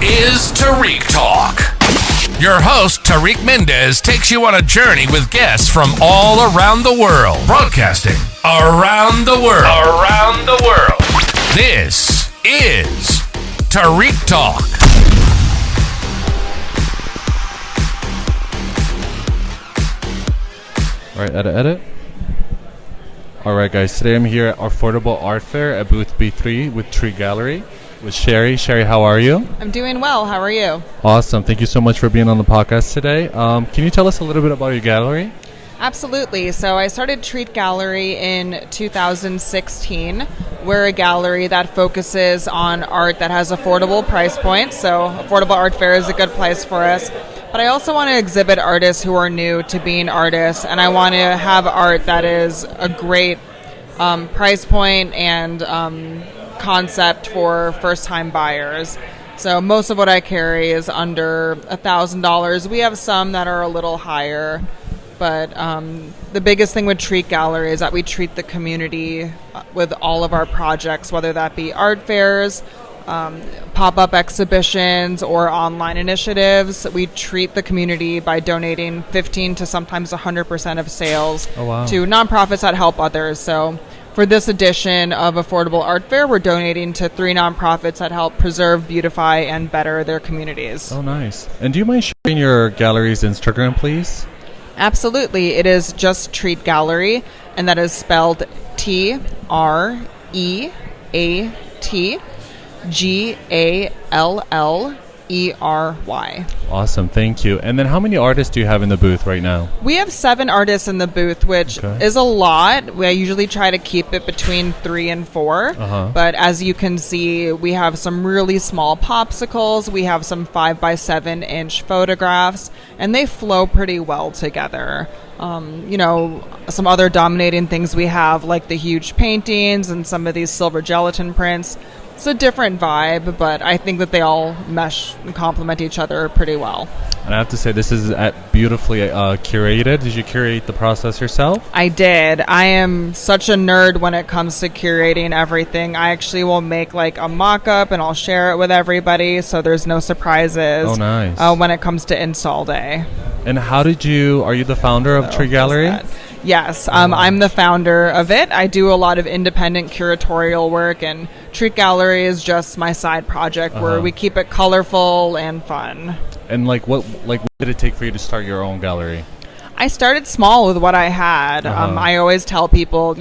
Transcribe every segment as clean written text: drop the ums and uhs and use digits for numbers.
is Tarik Talk. Your host, Tarik Mendes, takes you on a journey with guests from all around the world. Broadcasting around the world. Around the world. This is Tarik Talk. All right, edit. All right, guys, today I'm here at Affordable Art Fair at booth B3 with Tree Gallery with Sherry. Sherry, how are you? I'm doing well. How are you? Awesome. Thank you so much for being on the podcast today. Can you tell us a little bit about your gallery? Absolutely. So I started Treat Gallery in 2016. We're a gallery that focuses on art that has affordable price points. So Affordable Art Fair is a good place for us. But I also want to exhibit artists who are new to being artists, and I want to have art that is a great price point and concept for first-time buyers. So most of what I carry is under $1,000. We have some that are a little higher, but the biggest thing with Treat Gallery is that we treat the community with all of our projects, whether that be art fairs, pop-up exhibitions, or online initiatives. We treat the community by donating 15 to sometimes 100% of sales to nonprofits that help others. So for this edition of Affordable Art Fair, we're donating to 3 nonprofits that help preserve, beautify, and better their communities. Oh, nice. And do you mind sharing your gallery's Instagram, please? Absolutely. It is just Treat Gallery, and that is spelled TREATGALLERY. Awesome. Thank you. And then how many artists do you have in the booth right now? We have 7 artists in the booth, which is a lot. We usually try to keep it between 3 and 4. But as you can see, we have some really small popsicles. We have some 5x7 inch photographs, and they flow pretty well together. Some other dominating things we have, like the huge paintings and some of these silver gelatin prints. It's a different vibe, but I think that they all mesh and complement each other pretty well. And I have to say, this is beautifully curated. Did you curate the process yourself? I did. I am such a nerd when it comes to curating everything. I actually will make like a mock-up and I'll share it with everybody, so there's no surprises. Oh, nice. When it comes to install day. And are you the founder of Tree Gallery? Yes, I'm the founder of it. I do a lot of independent curatorial work, and Treat Gallery is just my side project where we keep it colorful and fun. And what did it take for you to start your own gallery? I started small with what I had. I always tell people,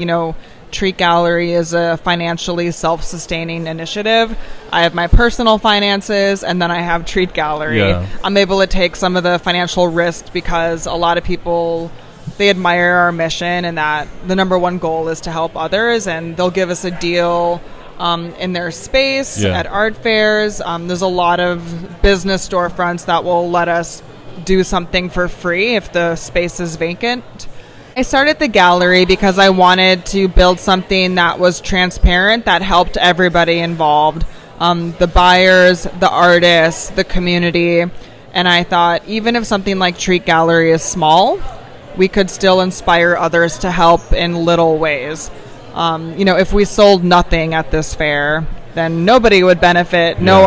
Treat Gallery is a financially self-sustaining initiative. I have my personal finances, and then I have Treat Gallery. Yeah. I'm able to take some of the financial risk because a lot of people, they admire our mission and that the number one goal is to help others, and they'll give us a deal in their space at art fairs. There's a lot of business storefronts that will let us do something for free if the space is vacant. I started the gallery because I wanted to build something that was transparent, that helped everybody involved, the buyers, the artists, the community. And I thought, even if something like Treat Gallery is small, we could still inspire others to help in little ways. If we sold nothing at this fair, then nobody would benefit, no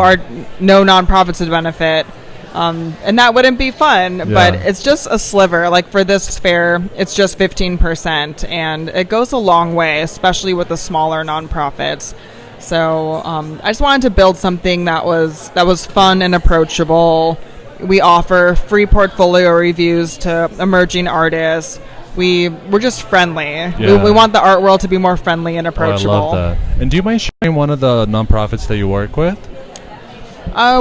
nonprofits would benefit. And that wouldn't be fun, but it's just a sliver. Like for this fair, it's just 15%, and it goes a long way, especially with the smaller nonprofits. So I just wanted to build something that was fun and approachable. We offer free portfolio reviews to emerging artists. We're just friendly. We want the art world to be more friendly and approachable. I love that. And do you mind sharing one of the nonprofits that you work with?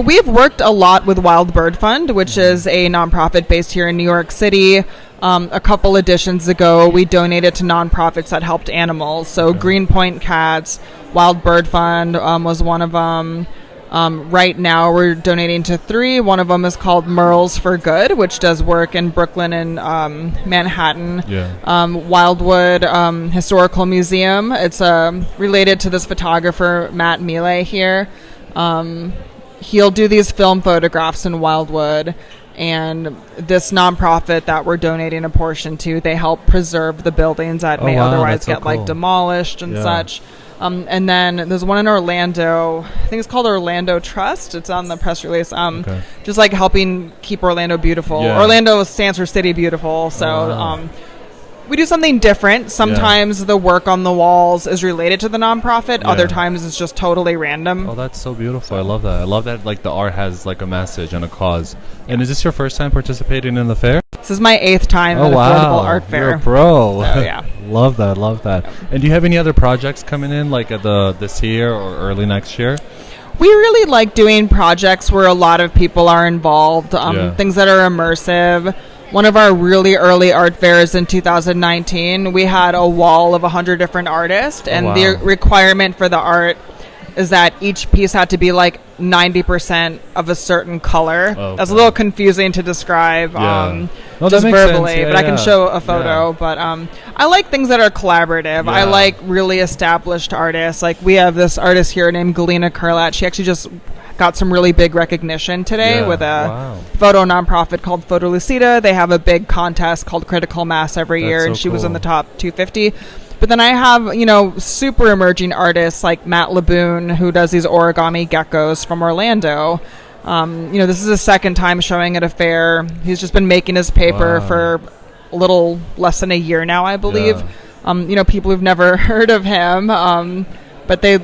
We've worked a lot with Wild Bird Fund, which is a nonprofit based here in New York City. A couple editions ago, we donated to nonprofits that helped animals. So Greenpoint Cats, Wild Bird Fund was one of them. Right now, we're donating to 3. One of them is called Merles for Good, which does work in Brooklyn and Manhattan. Wildwood Historical Museum. It's related to this photographer, Matt Mealy here. He'll do these film photographs in Wildwood, and this nonprofit that we're donating a portion to, they help preserve the buildings that may otherwise get demolished and such. And then there's one in Orlando. I think it's called Orlando Trust. It's on the press release. Just like helping keep Orlando beautiful. Yeah. Orlando stands for City Beautiful. So we do something different. Sometimes the work on the walls is related to the nonprofit. Yeah. Other times it's just totally random. Oh, that's so beautiful. I love that. I love that like the art has like a message and a cause. And is this your first time participating in the fair? This is my 8th time at Affordable Art Fair. You're a pro. So, yeah. Love that. And do you have any other projects coming in like at this year or early next year? We really like doing projects where a lot of people are involved, things that are immersive. One of our really early art fairs in 2019, we had a wall of 100 different artists, and the requirement for the art is that each piece had to be like 90% of a certain color. Okay. That's a little confusing to describe just verbally, but I can show a photo. Yeah. But I like things that are collaborative. I like really established artists. Like we have this artist here named Galina Kurlat. She actually just got some really big recognition today with a photo nonprofit called Photo Lucida. They have a big contest called Critical Mass every year, and she was in the top 250. But then I have, super emerging artists like Matt Laboon, who does these origami geckos from Orlando. This is his second time showing at a fair. He's just been making his paper for a little less than a year now, I believe. Yeah. People who've never heard of him, but they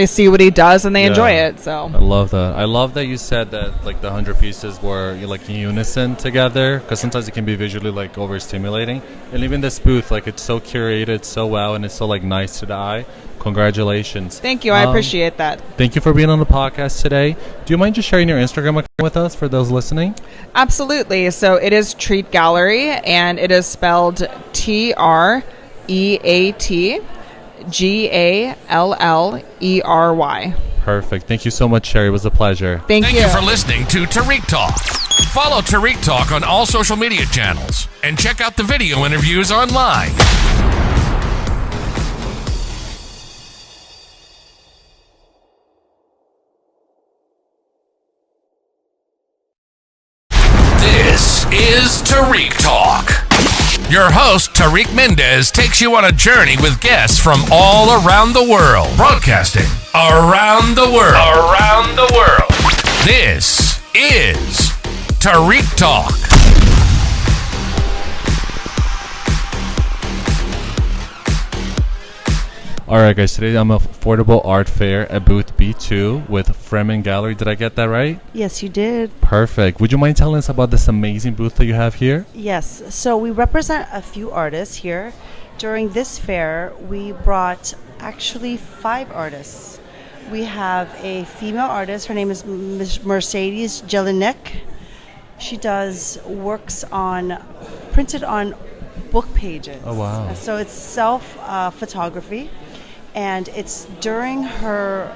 see what he does and they enjoy it. So I love that. I love that you said that like the 100 pieces were like in unison together, because sometimes it can be visually like overstimulating. And even this booth, like it's so curated so well, and it's so like nice to the eye. Congratulations. Thank you. I appreciate that. Thank you for being on the podcast today. Do you mind just sharing your Instagram account with us for those listening? Absolutely. So it is Treat Gallery, and it is spelled TREATGALLERY. Perfect. Thank you so much, Sherry. It was a pleasure. Thank you. Thank you for listening to Tarik Talk. Follow Tarik Talk on all social media channels and check out the video interviews online. This is Tarik Talk. Your host, Tarik Mendes, takes you on a journey with guests from all around the world. Broadcasting around the world. Around the world. This is Tarik Talk. Alright guys, today I'm at Affordable Art Fair at booth B2 with Fremen Gallery. Did I get that right? Yes, you did. Perfect. Would you mind telling us about this amazing booth that you have here? Yes. So we represent a few artists here. During this fair, we brought actually 5 artists. We have a female artist. Her name is Mercedes Jelinek. She does works printed on book pages. Oh, wow. So it's self-photography. And it's during her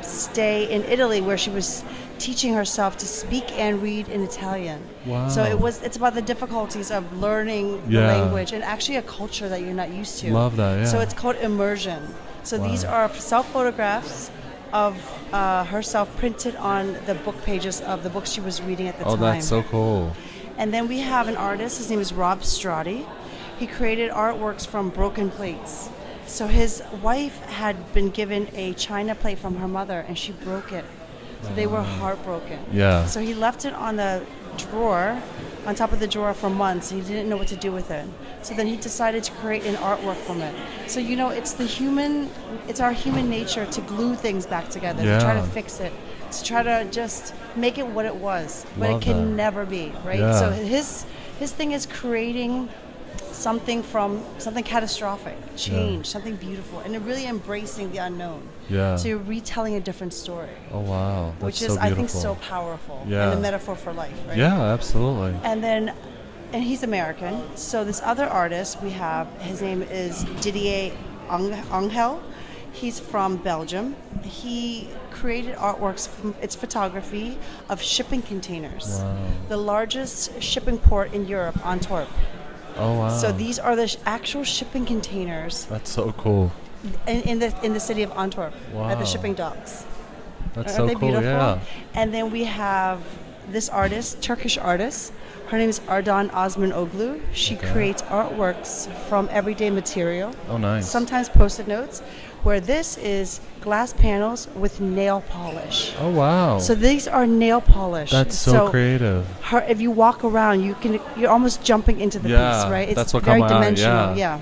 stay in Italy where she was teaching herself to speak and read in Italian. Wow. So it's about the difficulties of learning the language and actually a culture that you're not used to. Love that, yeah. So it's called immersion. So these are self-photographs of herself printed on the book pages of the books she was reading at the time. Oh, that's so cool. And then we have an artist. His name is Rob Strati. He created artworks from broken plates. So his wife had been given a china plate from her mother, and she broke it. So they were heartbroken. Yeah. So he left it on the drawer, on top of the drawer for months. He didn't know what to do with it. So then he decided to create an artwork from it. So, it's our human nature to glue things back together, to try to fix it, to try to just make it what it was. But it can never be, right? Yeah. So his thing is creating something catastrophic, change, something beautiful, and really embracing the unknown. Yeah. So you're retelling a different story. Oh wow, that's which is, I think, so powerful. Yeah. And a metaphor for life, right? Yeah, absolutely. And he's American. So this other artist we have, his name is Didier Angel. He's from Belgium. He created artworks it's photography of shipping containers. Wow. The largest shipping port in Europe, Antwerp. Oh wow! So these are the actual shipping containers. That's so cool. In the city of Antwerp, at the shipping docks. That's so cool. Beautiful? Yeah. And then we have this artist, Turkish artist. Her name is Ardan Osman-Oglu. She creates artworks from everyday material. Oh, nice. Sometimes Post-it notes. where this is glass panels with nail polish. Oh wow. So these are nail polish. That's so creative. If you walk around, you're almost jumping into the piece, right? It's that's what very caught my eye, dimensional. Yeah.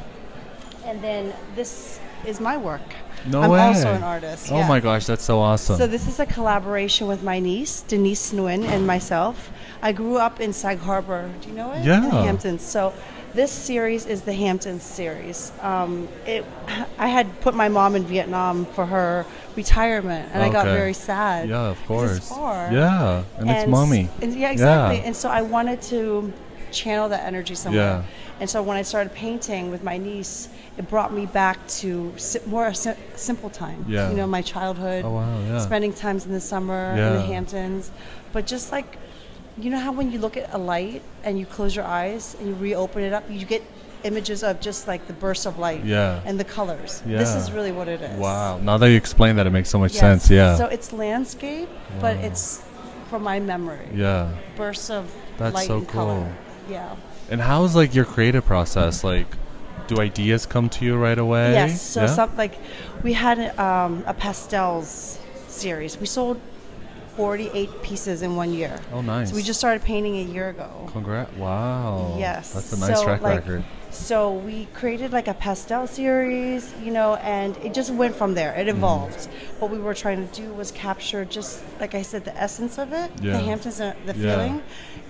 And then this is my work. No I'm way. also an artist. Oh my gosh, that's so awesome. So this is a collaboration with my niece, Denise Nguyen, and myself. I grew up in Sag Harbor. Do you know it? Yeah. In the Hamptons. So this series is the Hamptons series. I had put my mom in Vietnam for her retirement, and I got very sad. Yeah, of course. It's far. Yeah, and it's mommy. Yeah, exactly. And so I wanted to channel that energy somewhere. Yeah. And so when I started painting with my niece, it brought me back to more simple time. Yeah. You know, my childhood. Oh, wow, yeah. Spending times in the summer in the Hamptons. But just like, you know how when you look at a light and you close your eyes and you reopen it up, you get images of just like the bursts of light and the colors. Yeah. This is really what it is. Wow. Now that you explain that, it makes so much sense. Yeah. So it's landscape, but it's from my memory. Yeah. Bursts of That's light so and cool. color. Yeah. And how is like your creative process? Like, do ideas come to you right away? Yes. So we had a pastels series. We sold 48 pieces in 1 year. Oh, nice. So we just started painting a year ago. Congrats. Wow. Yes. That's a nice track record. So we created like a pastel series, you know, and it just went from there. It evolved. What we were trying to do was capture just, like I said, the essence of it, the Hamptons, the feeling.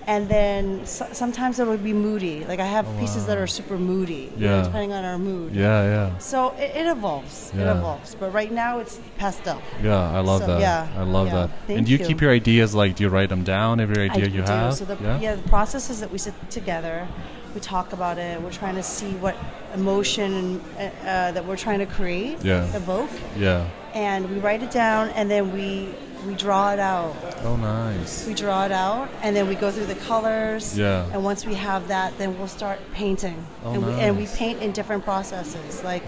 And then sometimes it would be moody. Like I have pieces that are super moody, you know, depending on our mood. Yeah, yeah. So it evolves. Yeah. It evolves. But right now it's pastel. Yeah, I love that. Yeah, I love that. Thank and do you you. keep your ideas, like, do you write them down, every idea you have? So the process is that we sit together, we talk about it, we're trying to see what emotion that we're trying to create, evoke. Yeah. And we write it down, and then we draw it out. Oh, nice. We draw it out, and then we go through the colors. Yeah. And once we have that, then we'll start painting. Oh, And we paint in different processes. Like,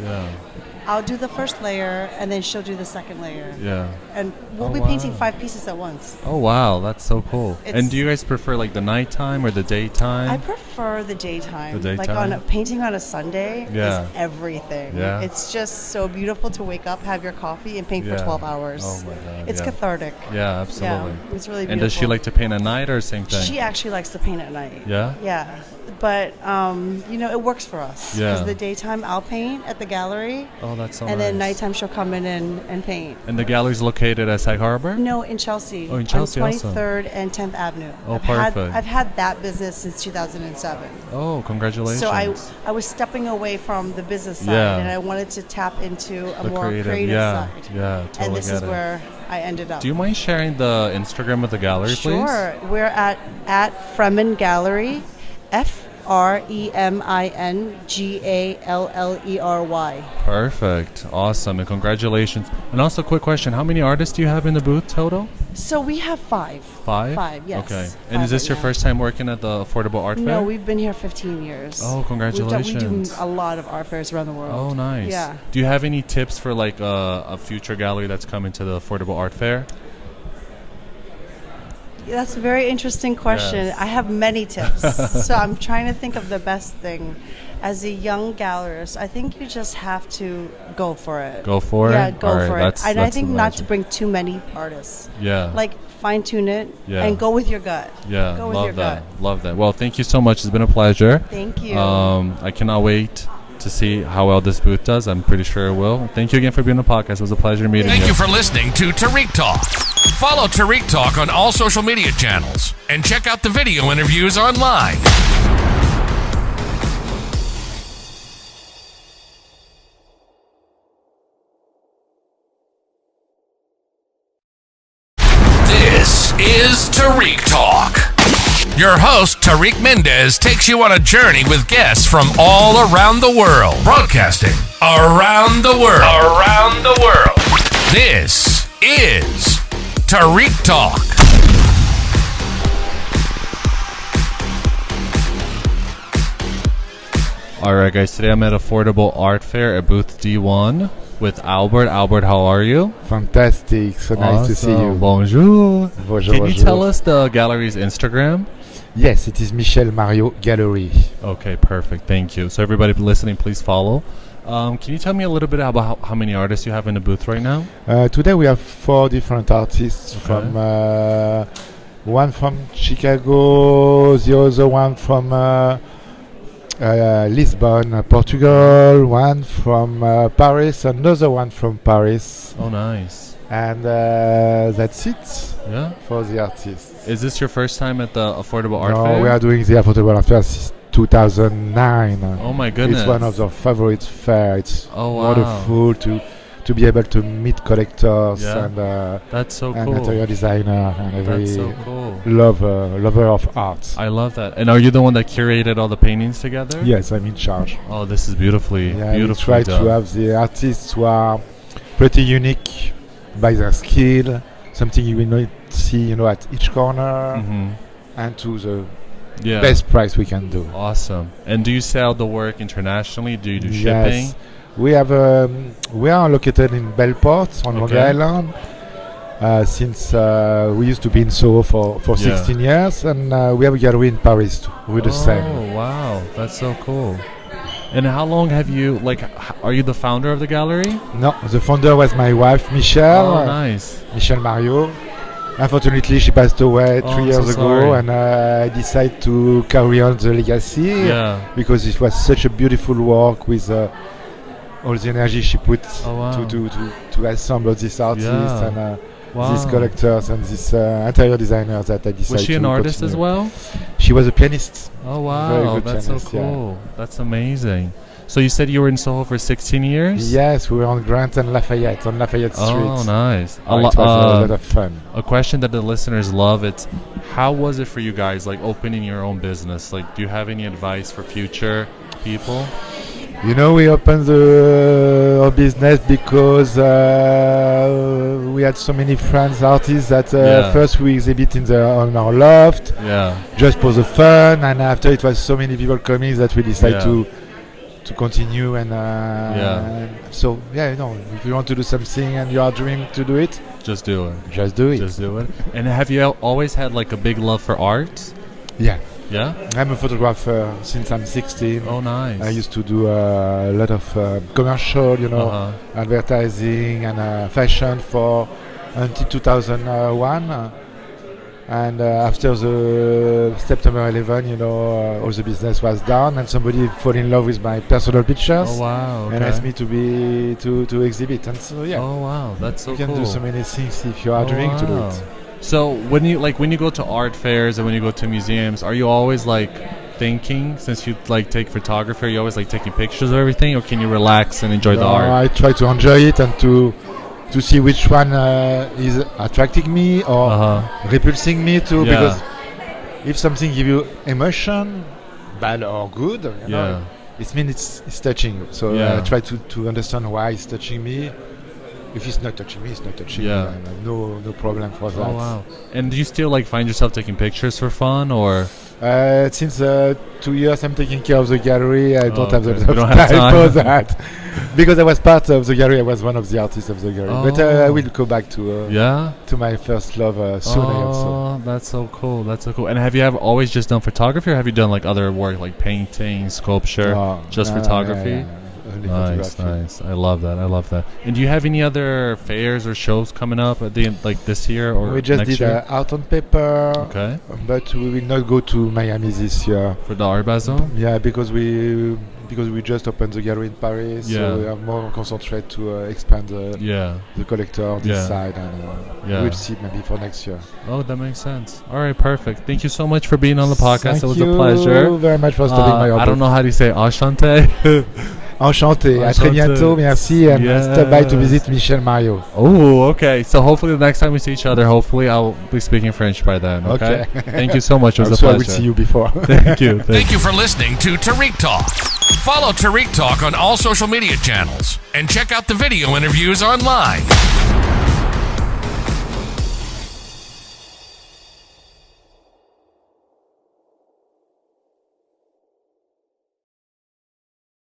I'll do the first layer, and then she'll do the second layer. Yeah. And we'll be painting 5 pieces at once. Oh, wow. That's so cool. And do you guys prefer, like, the nighttime or the daytime? I prefer the daytime. The daytime? Like, painting on a Sunday is everything. Yeah. It's just so beautiful to wake up, have your coffee, and paint for 12 hours. Oh, my God. It's cathartic. Yeah, absolutely. Yeah, it's really beautiful. And does she like to paint at night or same thing? She actually likes to paint at night. Yeah? Yeah. But, you know, it works for us. Yeah. Because the daytime, I'll paint at the gallery. Oh, that's so and nice. then nighttime, she'll come in and paint. And the gallery's located at Sag Harbor? No, in Chelsea. Oh, in Chelsea, on 23rd and 10th Avenue. Oh, perfect. I've had that business since 2007. Oh, congratulations. So I was stepping away from the business side, and I wanted to tap into a more creative side. Yeah, totally. And this is where I ended up. Do you mind sharing the Instagram of the gallery, please? Sure. We're at Fremin Gallery, FREMINGALLERY. Perfect. Awesome. And congratulations. And also, quick question. How many artists do you have in the booth total? So we have 5. 5? 5, yes. Okay. And is this your first time working at the Affordable Art Fair? No, we've been here 15 years. Oh, congratulations. We do a lot of art fairs around the world. Oh, nice. Yeah. Do you have any tips for like a future gallery that's coming to the Affordable Art Fair? That's a very interesting question. Yes. I have many tips. So I'm trying to think of the best thing. As a young gallerist, I think you just have to go for it. Go for it? Yeah, go for it. And I think the not to bring too many artists. Yeah. Like fine tune it and go with your gut. Yeah, go with love your that. gut. Love that. Well, thank you so much. It's been a pleasure. Thank you. I cannot wait to see how well this booth does. I'm pretty sure it will. Thank you again for being on the podcast. It was a pleasure meeting you. Thank you for listening to Tarik Talk. Follow Tarik Talk on all social media channels and check out the video interviews online. This is Tarik Talk. Your host, Tarik Mendes, takes you on a journey with guests from all around the world. Broadcasting around the world. Around the world. This is Tarik Talk. All right, guys. Today I'm at Affordable Art Fair at booth D1 with Albert. Albert, how are you? Fantastic. So nice to see you. Bonjour. Bonjour. Can you tell us the gallery's Instagram? Yes, it is Michel Mario Gallery. Okay, perfect. Thank you. So everybody listening, please follow Can you tell me a little bit about how many artists you have in the booth right now? Today we have 4 different artists from one from Chicago, the other one from Lisbon, Portugal, one from Paris, another one from Paris. Oh, nice. And that's it for the artists. Is this your first time at the Affordable Art Fair? No, we are doing the Affordable Art Fair since 2009. Oh my goodness. It's one of the favorite fair. It's wow. wonderful to be able to meet collectors and that's so and cool. interior designer and every That's so cool. lover of art. I love that. And are you the one that curated all the paintings together? Yes, I'm in charge. Oh, this is beautifully We try done. to have the artists who are pretty unique by their skill, something you will not see, at each corner, and to the best price we can do. Awesome. And do you sell the work internationally? Do you do shipping? Yes. We have we are located in Bellport on Long Island since we used to be in Soho for 16 years, and we have a gallery in Paris too, with the same. Oh wow, that's so cool. And how long have you, are you the founder of the gallery? No, the founder was my wife, Michelle. Oh, nice. Michelle Mario. Unfortunately, she passed away 3 years ago, sorry. and I decided to carry on the legacy because it was such a beautiful work with all the energy she put to assemble this artist and these collectors and these interior designers that I decided to Was she an artist continue. as well? She was a pianist. Oh wow, Very good that's pianist, so cool. That's amazing. So you said you were in Soho for 16 years? Yes, we were on Grant and Lafayette, on Lafayette Street. Oh, nice. It was a lot of fun. A question that the listeners love, it's how was it for you guys, opening your own business? Do you have any advice for future people? We opened our business because we had so many friends, artists that first we exhibit on our loft, just for the fun, and after it was so many people coming that we decided to continue and so if you want to do something and you are dreaming to do it, just do it. Just do it. Just do it. And have you always had a big love for art? Yeah. Yeah? I'm a photographer since I'm 16. Oh, nice. I used to do a lot of commercial, advertising and fashion until 2001. And after the September 11, all the business was down, and somebody fell in love with my personal pictures. Oh wow! Okay. And asked me to exhibit, and so Oh wow, that's so cool. You can do so many things if you are dreaming to do it. So when you go to art fairs and when you go to museums, are you always thinking, since you take photography, are you always taking pictures of everything, or can you relax and enjoy the art? I try to enjoy it and to see which one is attracting me or repulsing me too, because if something gives you emotion, bad or good, it means it's touching you. So I try to understand why it's touching me. If it's not touching me, it's not touching me. No problem for that. Oh wow! And do you still find yourself taking pictures for fun, or? Since 2 years I'm taking care of the gallery, I don't have the time for that. Because I was part of the gallery, I was one of the artists of the gallery. But I will go back to my first love soon. Oh, that's so cool. That's so cool. And have you always just done photography, or have you done other work like painting, sculpture, photography? Nice. I love that. And do you have any other fairs or shows coming up at the this year or we just next did year? Art on Paper. Okay. But we will not go to Miami this year for the Art Basel. Yeah, because we just opened the gallery in Paris, so we are more concentrated to expand the collector on this side, and we'll see maybe for next year. Oh, that makes sense. All right, perfect. Thank you so much for being on the podcast. Thank it was a pleasure. Thank you very much for studying my I don't know how to say enchanté. Enchanté. À très bientôt. Merci. And stop by to visit Michel Mario. Oh, okay. So hopefully the next time we see each other, hopefully I'll be speaking French by then. Okay. Thank you so much. It was a pleasure. I will see you before. Thank you. Thank you for listening to Tarik Talk. Follow Tarik Talk on all social media channels and check out the video interviews online.